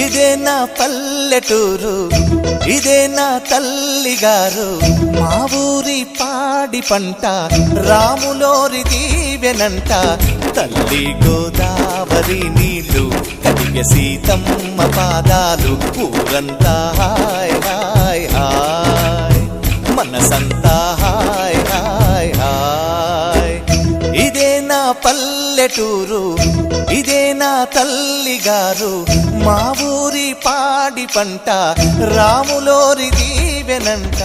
ఇదే నా పల్లెటూరు, ఇదే నా తల్లిగారు, మా ఊరి పాడి పంట రాములోరి దీవెనంట. తల్లి గోదావరి నీళ్ళు కడిగే సీతమ్మ పాదాలు, ఊరంతా హాయ్ హాయ్ హాయ్, మనసంతా హాయ్ హాయ్ హాయ్. ఇదే నా పల్లెటూరు, ఇదే నా తల్లిగారు, మా ఊరి పాడి పంట రాములోరి దీవెనంట.